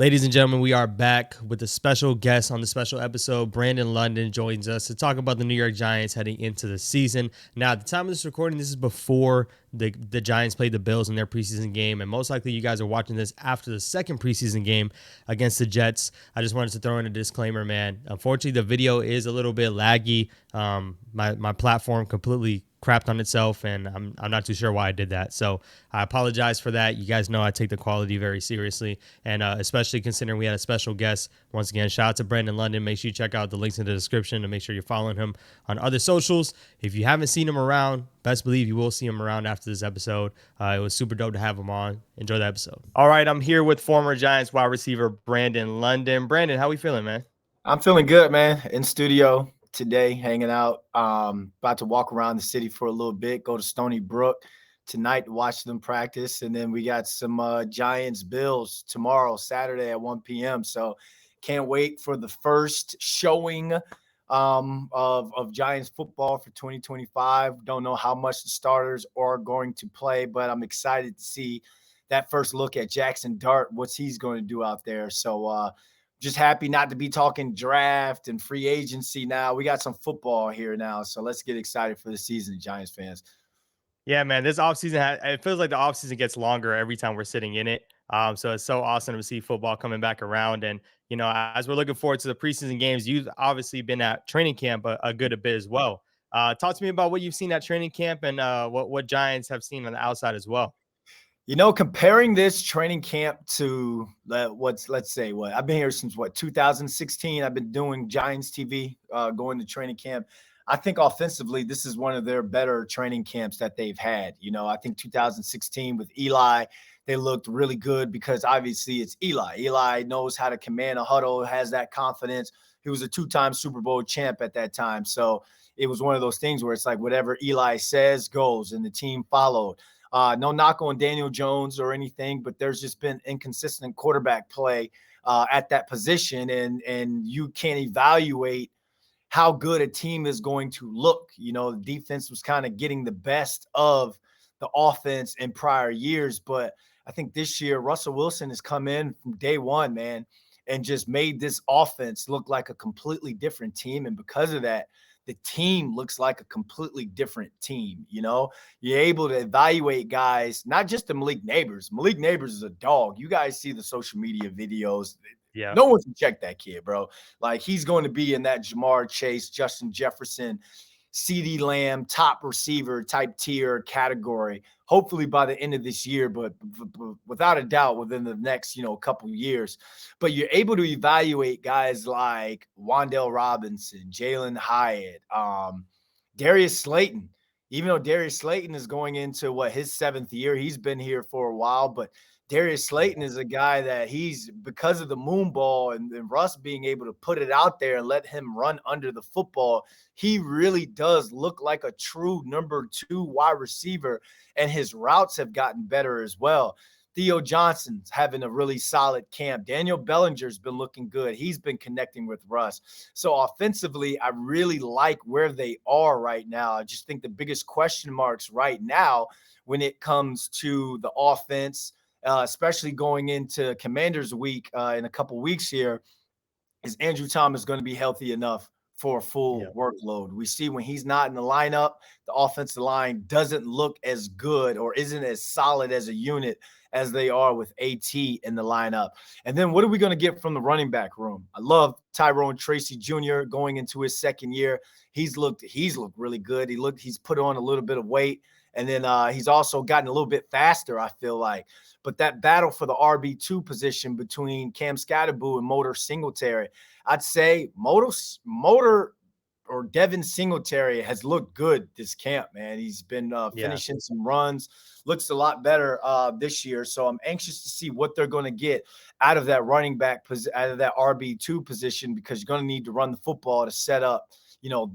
Ladies and gentlemen, we are back with a special guest on the special episode. Brandon London joins us to talk about the New York Giants heading into the season. Now, at the time of this recording, this is before the Giants played the Bills in their preseason game, and most likely you guys are watching this after the second preseason game against the Jets. I just wanted to throw in a disclaimer, man. Unfortunately, the video is a little bit laggy. My platform completely crapped on itself, and I'm not too sure why I did that. So I apologize for that. You guys know I take the quality very seriously, and especially considering we had a special guest. Once again, shout out to Brandon London. Make sure you check out the links in the description and make sure you're following him on other socials. If you haven't seen him around, best believe you will see him around after this episode. It was super dope to have him on. Enjoy the episode. All right, I'm here with former Giants wide receiver Brandon London. Brandon, how we feeling, man? I'm feeling good, man. In studio today, hanging out. About to walk around the city for a little bit, go to Stony Brook tonight to watch them practice. And then we got some Giants Bills tomorrow, Saturday at 1 p.m. So can't wait for the first showing of Giants football for 2025. Don't know how much the starters are going to play, but I'm excited to see that first look at Jackson Dart, what's he's going to do out there. So just happy not to be talking draft and free agency now. We got some football here now, so let's get excited for the season, Giants fans. Yeah, man, this offseason, it feels like the offseason gets longer every time we're sitting in it. So it's so awesome to see football coming back around. And, as we're looking forward to the preseason games, you've obviously been at training camp a good bit as well. Talk to me about what you've seen at training camp and what Giants have seen on the outside as well. Comparing this training camp to let's say what I've been here since 2016. I've been doing Giants TV, going to training camp. I think offensively, this is one of their better training camps that they've had. I think 2016 with Eli, they looked really good because obviously it's Eli. Eli knows how to command a huddle, has that confidence. He was a two-time Super Bowl champ at that time. So it was one of those things where it's like whatever Eli says goes, and the team followed. No knock on Daniel Jones or anything, but there's just been inconsistent quarterback play at that position, and you can't evaluate how good a team is going to look. The defense was kind of getting the best of the offense in prior years, but I think this year Russell Wilson has come in from day one, man, and just made this offense look like a completely different team. And because of that, the team looks like a completely different team. You're able to evaluate guys, not just the Malik Neighbors. Malik Neighbors is a dog. You guys see the social media videos. Yeah. No one can check that kid, bro. Like, he's going to be in that Jamar Chase, Justin Jefferson, CeeDee Lamb, top receiver type tier category, hopefully by the end of this year, but without a doubt within the next, couple of years. But you're able to evaluate guys like Wan'Dale Robinson, Jalen Hyatt, Darius Slayton. Even though Darius Slayton is going into his seventh year, he's been here for a while, but Darius Slayton is a guy that he's, because of the moon ball and Russ being able to put it out there and let him run under the football, he really does look like a true number 2 wide receiver, and his routes have gotten better as well. Theo Johnson's having a really solid camp. Daniel Bellinger's been looking good. He's been connecting with Russ. So offensively, I really like where they are right now. I just think the biggest question marks right now when it comes to the offense, especially going into Commanders Week in a couple weeks here, is Andrew Thomas going to be healthy enough for a full workload? We see when he's not in the lineup, the offensive line doesn't look as good or isn't as solid as a unit as they are with AT in the lineup. And then what are we going to get from the running back room? I love Tyrone Tracy Jr. going into his second year. He's looked really good. He's put on a little bit of weight. And then he's also gotten a little bit faster, I feel like. But that battle for the RB2 position between Cam Scatterboo and Motor Singletary, I'd say Motor or Devin Singletary has looked good this camp, man. He's been finishing some runs, looks a lot better this year. So I'm anxious to see what they're going to get out of that running back, out of that RB2 position, because you're going to need to run the football to set up,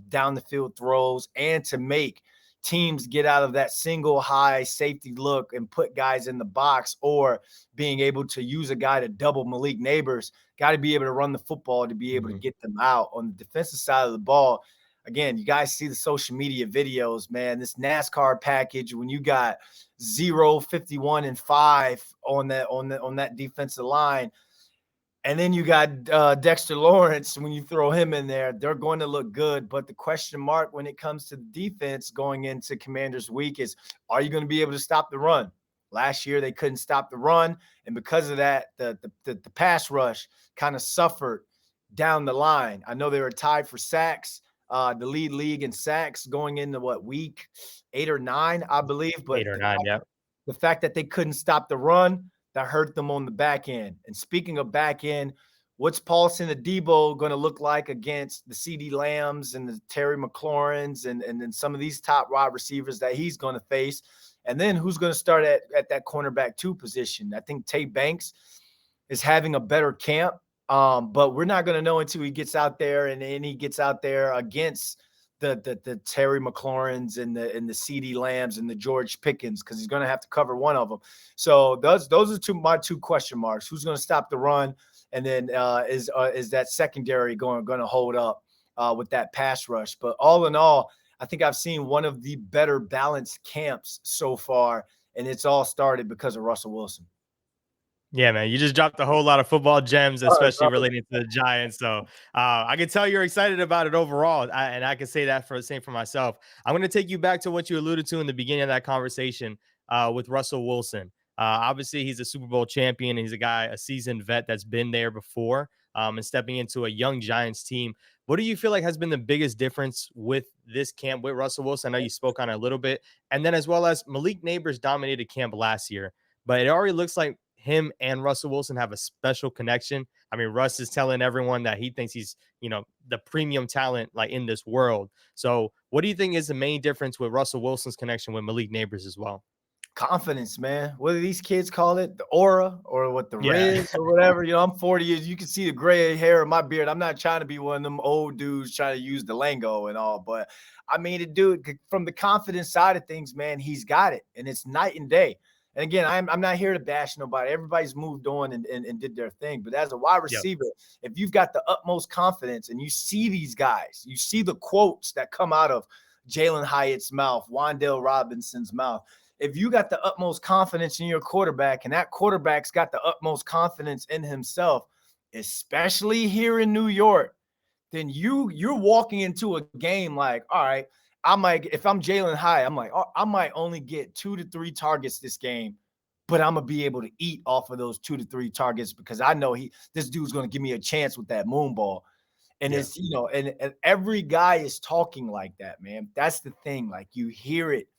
down the field throws and to make teams get out of that single high safety look and put guys in the box, or being able to use a guy to double Malik Neighbors. Got to be able to run the football to be able to get them out. On the defensive side of the ball, again, you guys see the social media videos, man. This NASCAR package, when you got 0, 51, and 5 on that defensive line, And then you got Dexter Lawrence. When you throw him in there, they're going to look good. But the question mark when it comes to the defense going into Commanders Week is, are you going to be able to stop the run? Last year, they couldn't stop the run. And because of that, the pass rush kind of suffered down the line. I know they were tied for sacks, the league in sacks going into week 8 or 9, I believe. But 8 or 9, yeah. the fact that they couldn't stop the run, that hurt them on the back end. And speaking of back end, what's Paulson Adebo going to look like against the CeeDee Lambs and the Terry McLaurins and then some of these top wide receivers that he's going to face? And then who's going to start at that cornerback 2 position? I think Tate Banks is having a better camp, but we're not going to know until he gets out there and he gets out there against the Terry McLaurins and the CeeDee Lambs and the George Pickens, because he's going to have to cover one of them. So those are my 2 question marks. Who's going to stop the run? And then is that secondary going to hold up with that pass rush? But all in all, I think I've seen one of the better balanced camps so far, and it's all started because of Russell Wilson. Yeah, man, you just dropped a whole lot of football gems, All right, especially brother. relating to the Giants. So I can tell you're excited about it overall, and I can say that for the same for myself. I'm going to take you back to what you alluded to in the beginning of that conversation with Russell Wilson. Obviously, he's a Super Bowl champion, and he's a seasoned vet that's been there before, and stepping into a young Giants team. What do you feel like has been the biggest difference with this camp with Russell Wilson? I know you spoke on it a little bit, and then as well as Malik Neighbors dominated camp last year, but it already looks like him and Russell Wilson have a special connection. I mean, Russ is telling everyone that he thinks he's, the premium talent like in this world. So what do you think is the main difference with Russell Wilson's connection with Malik Neighbors as well? Confidence, man. What do these kids call it? The aura or what the Yeah. Riz or whatever. I'm 40 years. You can see the gray hair in my beard. I'm not trying to be one of them old dudes trying to use the lingo and all, but I mean, to do it from the confidence side of things, man, he's got it. And it's night and day. And again, I'm not here to bash nobody. Everybody's moved on and did their thing. But as a wide Yep. receiver, if you've got the utmost confidence and you see these guys, you see the quotes that come out of Jalen Hyatt's mouth, Wan'Dale Robinson's mouth. If you got the utmost confidence in your quarterback and that quarterback's got the utmost confidence in himself, especially here in New York, then you're walking into a game like, all right, if I'm Jalen Hyatt, I'm like, oh, I might only get 2 to 3 targets this game, but I'm gonna be able to eat off of those 2 to 3 targets because I know this dude's gonna give me a chance with that moon ball. And Yeah. it's, and every guy is talking like that, man. That's the thing. Like you hear it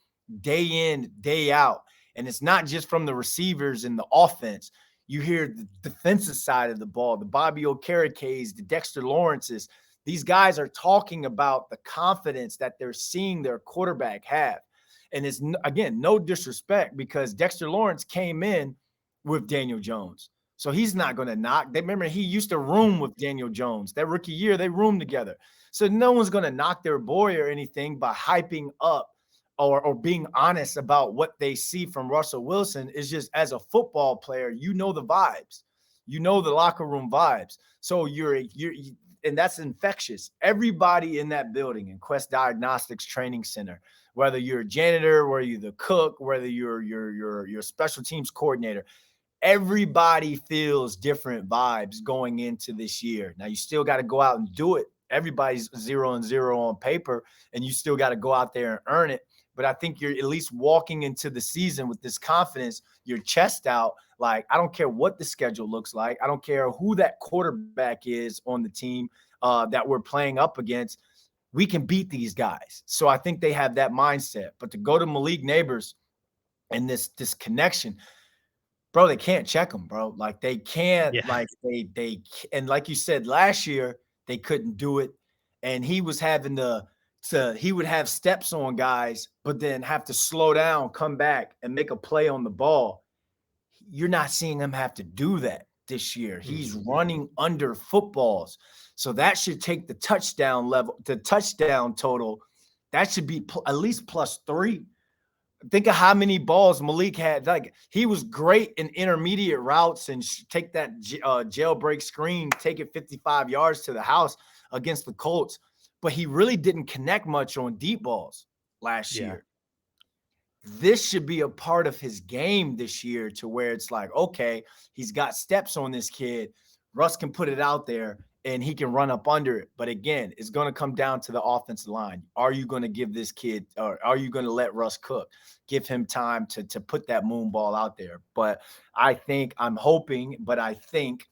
day in, day out. And it's not just from the receivers and the offense. You hear the defensive side of the ball, the Bobby Okerekes, the Dexter Lawrences. These guys are talking about the confidence that they're seeing their quarterback have. And it's, again, no disrespect because Dexter Lawrence came in with Daniel Jones. So he's not going to knock. They remember he used to room with Daniel Jones. That rookie year, they roomed together. So no one's going to knock their boy or anything by hyping up or being honest about what they see from Russell Wilson. Is just as a football player, you know the vibes. You know the locker room vibes. So and that's infectious. Everybody in that building in Quest Diagnostics Training Center, whether you're a janitor, whether you're the cook, whether you're a special teams coordinator, everybody feels different vibes going into this year. Now you still got to go out and do it. Everybody's 0-0 on paper, and you still got to go out there and earn it. But I think you're at least walking into the season with this confidence, your chest out. Like, I don't care what the schedule looks like. I don't care who that quarterback is on the team that we're playing up against. We can beat these guys. So I think they have that mindset. But to go to Malik Neighbors and this connection, bro, they can't check them, bro. Like they can't, Yeah. like and like you said, last year they couldn't do it. And he was having he would have steps on guys, but then have to slow down, come back and make a play on the ball. You're not seeing him have to do that this year. He's running under footballs. So that should take the touchdown total. That should be at least +3. Think of how many balls Malik had. Like he was great in intermediate routes and take that jailbreak screen, take it 55 yards to the house against the Colts. But he really didn't connect much on deep balls last Yeah. year. This should be a part of his game this year to where it's like, okay, he's got steps on this kid. Russ can put it out there and he can run up under it. But again, it's going to come down to the offensive line. Are you going to give this kid, or are you going to let Russ cook? Give him time to put that moon ball out there. But I'm hoping, but I think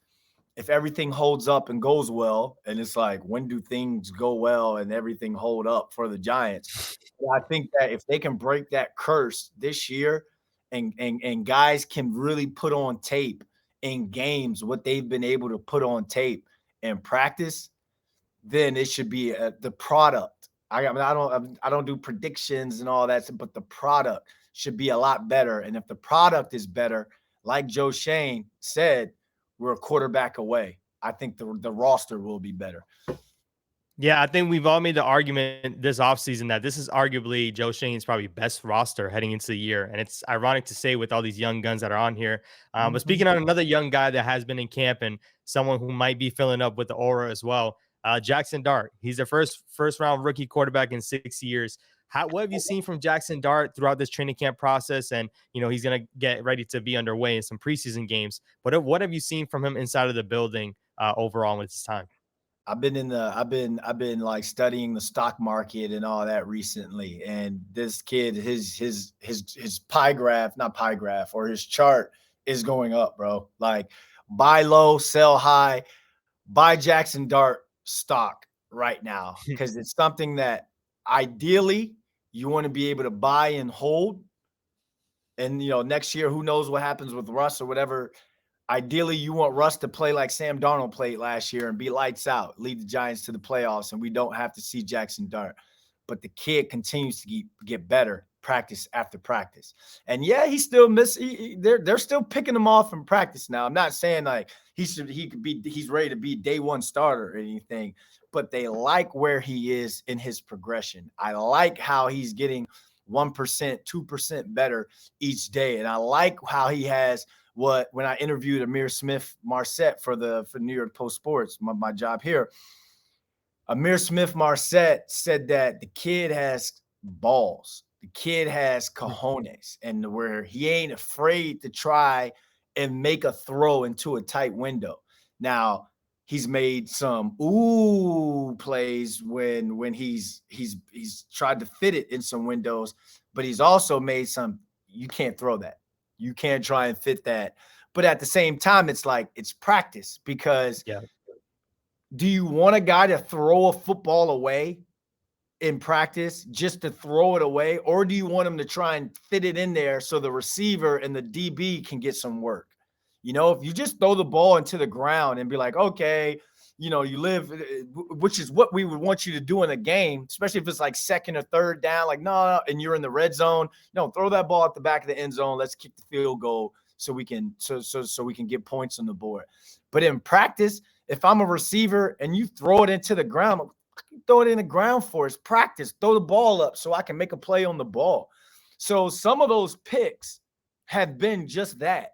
if everything holds up and goes well, and it's like, when do things go well and everything hold up for the Giants? I think that if they can break that curse this year, and guys can really put on tape in games what they've been able to put on tape in practice, then it should be the product. I don't do predictions and all that, but the product should be a lot better. And if the product is better, like Joe Shane said, we're a quarterback away. I think the roster will be better. Yeah, I think we've all made the argument this offseason that this is arguably Joe Shane's probably best roster heading into the year. And it's ironic to say with all these young guns that are on here. But speaking on another young guy that has been in camp and someone who might be filling up with the aura as well, Jackson Dart. He's the first round rookie quarterback in 6 years. What have you seen from Jackson Dart throughout this training camp process? And, he's going to get ready to be underway in some preseason games. But what have you seen from him inside of the building overall with his time? I've been like studying the stock market and all that recently. And this kid, his pie graph, not pie graph, or his chart is going up, bro. Like, buy low, sell high, buy Jackson Dart stock right now, because it's something that ideally you want to be able to buy and hold. And next year, who knows what happens with Russ or whatever. Ideally, you want Russ to play like Sam Darnold played last year and be lights out, lead the Giants to the playoffs, and we don't have to see Jackson Dart. But the kid continues to get better practice after practice. And yeah, he's still they're still picking him off in practice now. I'm not saying like he's ready to be day one starter or anything, but they like where he is in his progression. I like how he's getting 1%, 2% better each day. And I like how he has when I interviewed Amir Smith-Marset for New York Post Sports, my job here. Amir Smith-Marset said that the kid has balls. The kid has cojones, and where he ain't afraid to try and make a throw into a tight window. Now, he's made some plays when he's tried to fit it in some windows, but he's also made some, you can't throw that. You can't try and fit that. But at the same time, it's like, it's practice, because do you want a guy to throw a football away in practice just to throw it away? Or do you want him to try and fit it in there so the receiver and the DB can get some work? If you just throw the ball into the ground and be like, okay, you live, which is what we would want you to do in a game, especially if it's like second or third down, like, no, and you're in the red zone. No, throw that ball at the back of the end zone. Let's kick the field goal so we can get points on the board. But in practice, if I'm a receiver and you throw it into the ground, throw it in the ground for us. Practice, throw the ball up so I can make a play on the ball. So some of those picks have been just that,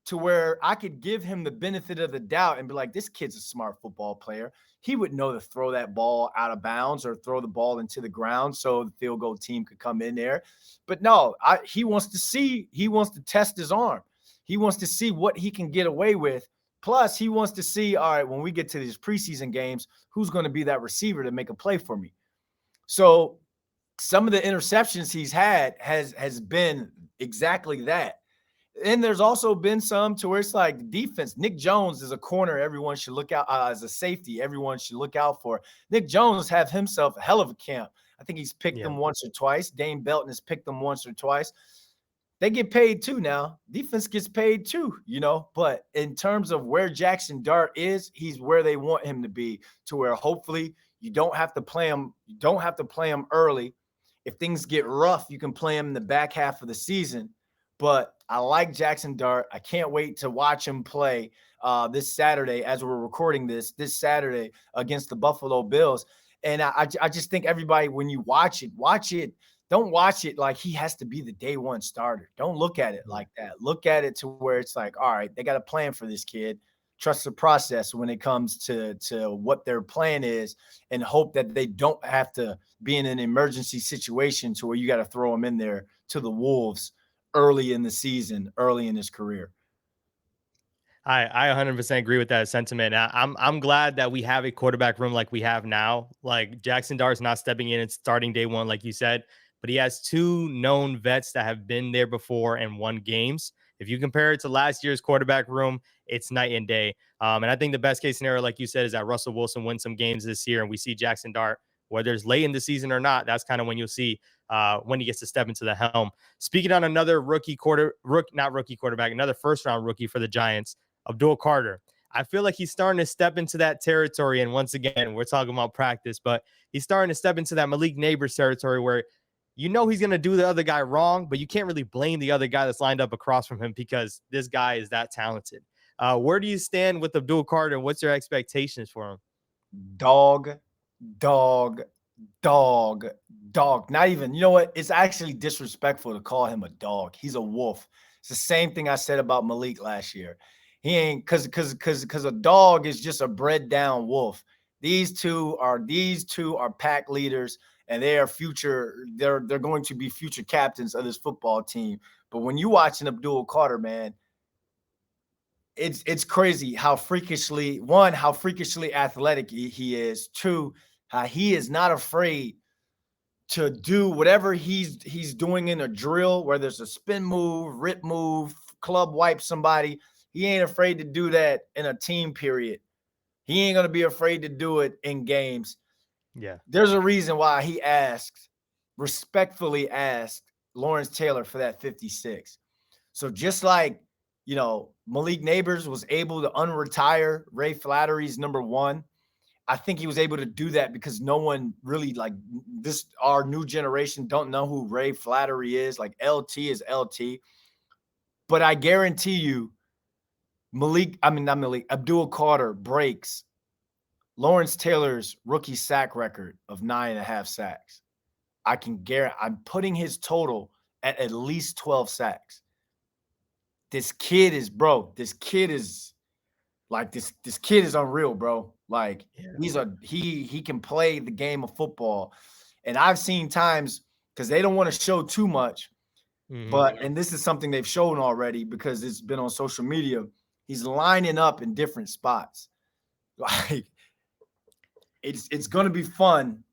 to where I could give him the benefit of the doubt and be like, this kid's a smart football player. He would know to throw that ball out of bounds or throw the ball into the ground so the field goal team could come in there. But no, he wants to test his arm. He wants to see what he can get away with. Plus, he wants to see, all right, when we get to these preseason games, who's going to be that receiver to make a play for me? So some of the interceptions he's had has been exactly that. And there's also been some to where it's like defense. Nick Jones is a corner everyone should look out, as a safety everyone should look out for. Nick Jones have himself a hell of a camp. I think he's picked them once or twice. Dane Belton has picked them once or twice. They get paid too now. Defense gets paid too, But in terms of where Jackson Dart is, he's where they want him to be, to where hopefully you don't have to play him. You don't have to play him early. If things get rough, you can play him in the back half of the season. But I like Jackson Dart. I can't wait to watch him play this Saturday, as we're recording this Saturday against the Buffalo Bills. And I just think everybody, when you watch it. Don't watch it like he has to be the day one starter. Don't look at it like that. Look at it to where it's like, all right, they got a plan for this kid. Trust the process when it comes to what their plan is, and hope that they don't have to be in an emergency situation to where you got to throw him in there to the Wolves early in the season, early in his career. I 100% agree with that sentiment. I'm glad that we have a quarterback room like we have now. Like Jackson Dart's not stepping in and starting day one, like you said, but he has two known vets that have been there before and won games. If you compare it to last year's quarterback room, it's night and day. And I think the best case scenario, like you said, is that Russell Wilson wins some games this year, and we see Jackson Dart, whether it's late in the season or not. That's kind of when you'll see when he gets to step into the helm. Speaking on another not rookie quarterback, another first round rookie for the Giants. Abdul Carter. I feel like he's starting to step into that territory. And once again, we're talking about practice, but he's starting to step into that Malik Neighbors territory where you know he's going to do the other guy wrong, but you can't really blame the other guy that's lined up across from him because this guy is that talented. Where do you stand with Abdul Carter? What's your expectations for him? Dog, dog, dog, dog. Not even, you know what? It's actually disrespectful to call him a dog. He's a wolf. It's the same thing I said about Malik last year. He ain't because a dog is just a bred down wolf. These two are pack leaders, and they are future. They're going to be future captains of this football team. But when you watching Abdul Carter, man, it's crazy how freakishly athletic he is. Two, how he is not afraid to do whatever he's doing in a drill, whether it's a spin move, rip move, club wipe somebody. He ain't afraid to do that in a team period. He ain't gonna be afraid to do it in games. Yeah. There's a reason why he respectfully asked Lawrence Taylor for that 56. So just like, Malik Neighbors was able to unretire Ray Flattery's number one, I think he was able to do that because no one really our new generation don't know who Ray Flattery is. Like LT is LT. But I guarantee you, Abdul Carter breaks Lawrence Taylor's rookie sack record of 9.5 sacks. I can guarantee I'm putting his total at least 12 sacks. This kid is unreal, bro. Like he can play the game of football. And I've seen times because they don't want to show too much, and this is something they've shown already because it's been on social media. He's lining up in different spots. Like it's going to be fun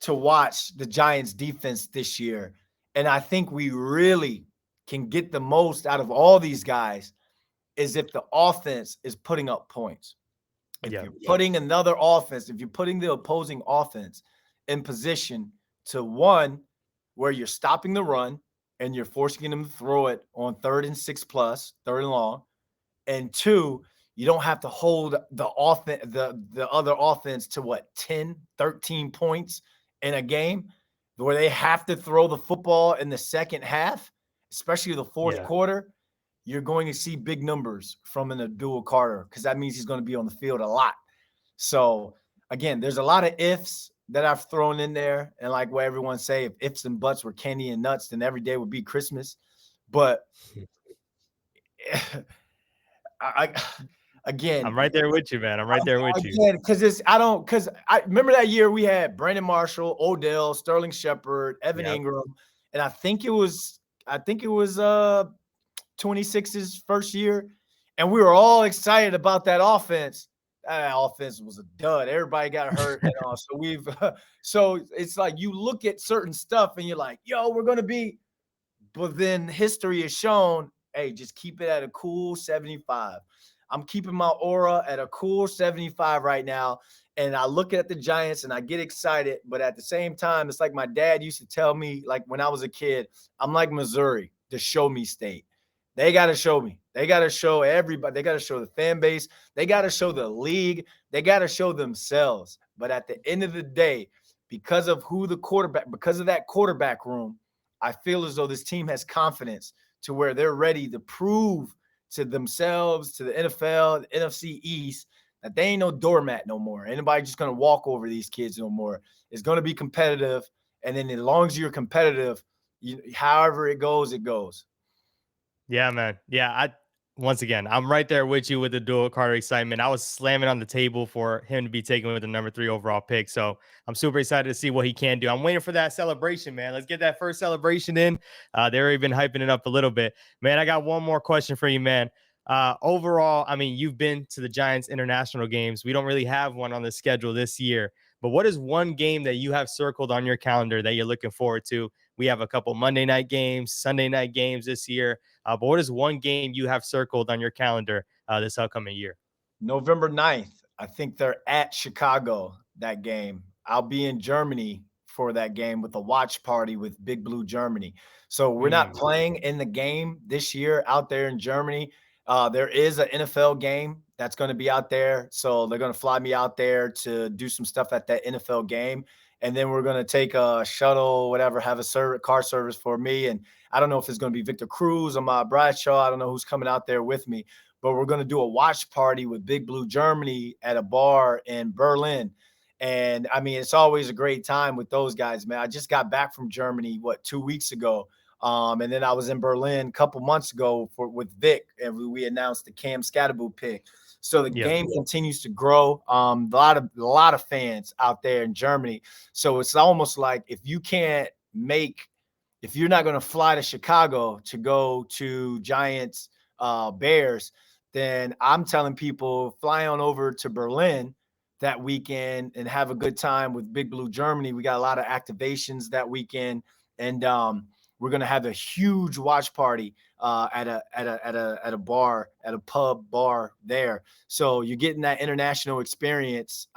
to watch the Giants defense this year. And I think we really can get the most out of all these guys is if the offense is putting up points. If you're putting if you're putting the opposing offense in position to one, where you're stopping the run and you're forcing them to throw it on 3rd and 6+, 3rd and long, and two, you don't have to hold the other offense to 10, 13 points in a game where they have to throw the football in the second half, especially the fourth quarter. You're going to see big numbers from an Abdul Carter because that means he's going to be on the field a lot. So, again, there's a lot of ifs that I've thrown in there. And like what everyone say, if ifs and buts were candy and nuts, then every day would be Christmas. But again, I'm right there with you, man. I'm right there with you. Because I remember that year we had Brandon Marshall, Odell, Sterling Shepard, Evan Ingram, and I think it was 26's first year, and we were all excited about that offense. That offense was a dud. Everybody got hurt, so it's like you look at certain stuff and you're like, "Yo, we're gonna be," but then history has shown, hey, just keep it at a cool 75. I'm keeping my aura at a cool 75 right now. And I look at the Giants and I get excited. But at the same time, it's like my dad used to tell me, like when I was a kid, I'm like Missouri, the show me state. They got to show me. They got to show everybody. They got to show the fan base. They got to show the league. They got to show themselves. But at the end of the day, because of that quarterback room, I feel as though this team has confidence to where they're ready to prove to themselves, to the NFL, the NFC East, that they ain't no doormat no more. Anybody just going to walk over these kids no more. It's going to be competitive. And then as long as you're competitive, however it goes, it goes. Yeah, man. Yeah, once again, I'm right there with you with the Abdul Carter excitement. I was slamming on the table for him to be taken with the number 3 overall pick. So I'm super excited to see what he can do. I'm waiting for that celebration, man. Let's get that first celebration in. They've already been hyping it up a little bit. Man, I got one more question for you, man. Overall, I mean, you've been to the Giants international games. We don't really have one on the schedule this year, but what is one game that you have circled on your calendar that you're looking forward to? We have a couple Monday night games, Sunday night games this year. But what is one game you have circled on your calendar this upcoming year? November 9th, I think they're at Chicago that game. I'll be in Germany for that game with a watch party with Big Blue Germany. So we're not Mm, playing in the game this year out there in Germany. There is an NFL game that's going to be out there. So they're going to fly me out there to do some stuff at that NFL game. And then we're going to take a shuttle, whatever, have a car service for me. And I don't know if it's going to be Victor Cruz or my Bradshaw. I don't know who's coming out there with me, but we're going to do a watch party with Big Blue Germany at a bar in Berlin. And I mean, it's always a great time with those guys, man. I just got back from Germany, 2 weeks ago. And then I was in Berlin a couple months ago with Vic, and we announced the Cam Scatterboot pick. So the yep. game continues to grow. A lot of fans out there in Germany. So it's almost like if you're not going to fly to Chicago to go to Giants Bears, then I'm telling people fly on over to Berlin that weekend and have a good time with Big Blue Germany. We got a lot of activations that weekend, and we're gonna have a huge watch party at a bar, at a pub bar there. So you're getting that international experience.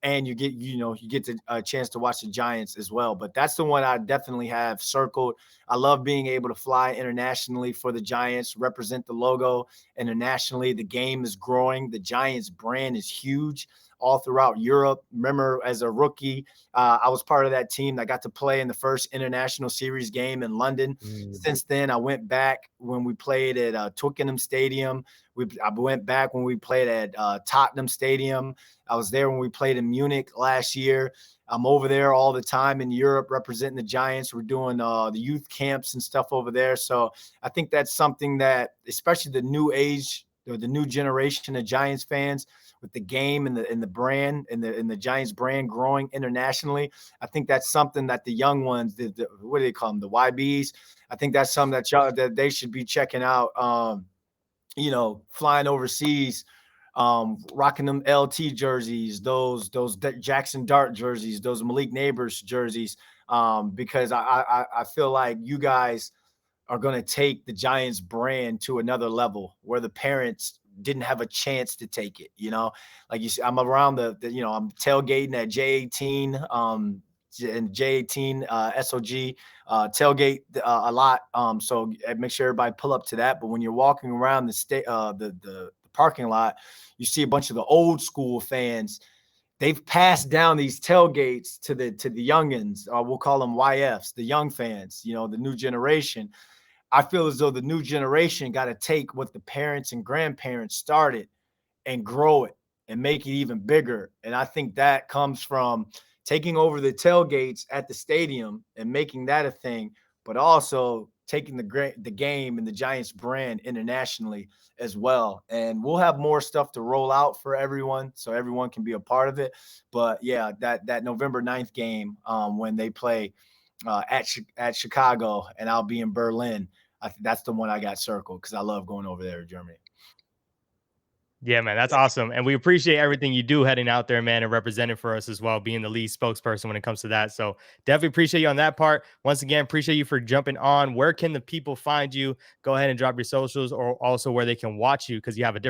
And you get a chance to watch the Giants as well. But that's the one I definitely have circled. I love being able to fly internationally for the Giants, represent the logo internationally. The game is growing. The Giants brand is huge all throughout Europe. Remember, as a rookie, I was part of that team that got to play in the first international series game in London. Mm, Since then, I went back when we played at Twickenham Stadium. I went back when we played at Tottenham Stadium. I was there when we played in Munich last year. I'm over there all the time in Europe representing the Giants. We're doing the youth camps and stuff over there. So I think that's something that, especially the new age or the new generation of Giants fans, with the game and the brand and the Giants brand growing internationally, I think that's something that the young ones, what do they call them, the YBs? I think that's something that they should be checking out. Flying overseas, rocking them LT jerseys, those Jackson Dart jerseys, those Malik Neighbors jerseys, because I feel like you guys are going to take the Giants brand to another level where the parents didn't have a chance to take it. Like you see, I'm around I'm tailgating at J18, and J18 SOG tailgate a lot. So make sure everybody pull up to that. But when you're walking around the parking lot, you see a bunch of the old school fans. They've passed down these tailgates to the youngins, or we'll call them YFs, the young fans, the new generation. I feel as though the new generation got to take what the parents and grandparents started and grow it and make it even bigger. And I think that comes from taking over the tailgates at the stadium and making that a thing, but also taking the game and the Giants brand internationally as well. And we'll have more stuff to roll out for everyone so everyone can be a part of it. But yeah, that November 9th game, when they play at Chicago and I'll be in Berlin, I think that's the one I got circled because I love going over there to Germany. yeah, man, that's awesome. And we appreciate everything you do heading out there, man, and representing for us as well, being the lead spokesperson when it comes to that. So definitely appreciate you on that part. Once again, appreciate you for jumping on. Where can the people find you? Go ahead and drop your socials, or also where they can watch you, because you have a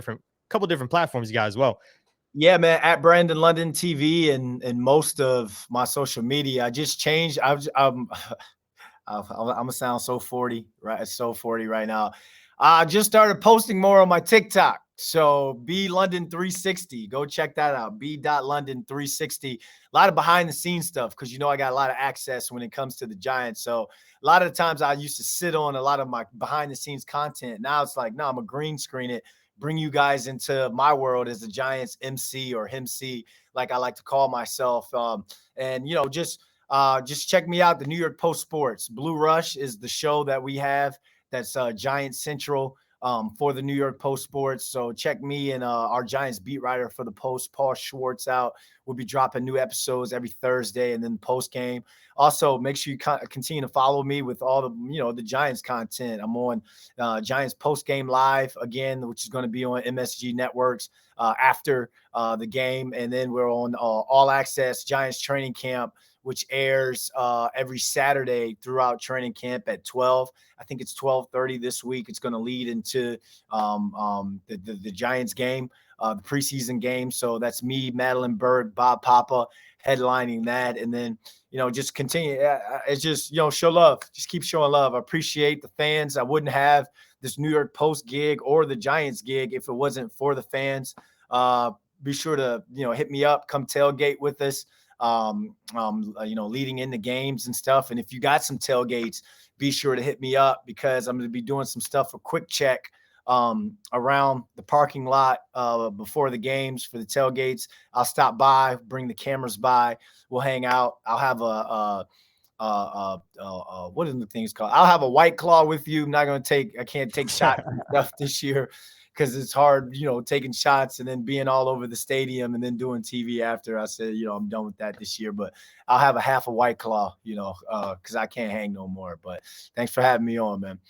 couple different platforms you got as well. Yeah, man, at Brandon London TV and most of my social media. I just changed. I'm gonna sound so 40, right? So 40 right now. I just started posting more on my TikTok. So B London 360. Go check that out. B.London 360. A lot of behind the scenes stuff because I got a lot of access when it comes to the Giants. So a lot of the times I used to sit on a lot of my behind the scenes content. Now it's like, no, I'm a green screen it, bring you guys into my world as a Giants MC or him C, like I like to call myself. And just check me out. The New York Post Sports Blue Rush is the show that we have. That's Giant Central. for the New York Post Sports. So check me and our Giants beat writer for the Post, Paul Schwartz, out. We'll be dropping new episodes every Thursday, and then post game. Also, make sure you continue to follow me with all the the Giants content. I'm on Giants post game live again, which is going to be on MSG Networks after the game, and then we're on All Access Giants Training Camp, which airs every Saturday throughout training camp at 12. I think it's 12:30 this week. It's going to lead into the Giants game, the preseason game. So that's me, Madeline Berg, Bob Papa headlining that. And then, just continue. It's just, show love. Just keep showing love. I appreciate the fans. I wouldn't have this New York Post gig or the Giants gig if it wasn't for the fans. Be sure to, hit me up, come tailgate with us. Leading into games and stuff. And if you got some tailgates, be sure to hit me up, because I'm going to be doing some stuff for Quick Check around the parking lot before the games for the tailgates. I'll stop by, bring the cameras by. We'll hang out. I'll have what are the things called? I'll have a White Claw with you. I can't take shots and stuff this year, because it's hard, taking shots and then being all over the stadium and then doing TV after. I said, I'm done with that this year, but I'll have a half a White Claw, because I can't hang no more. But thanks for having me on, man.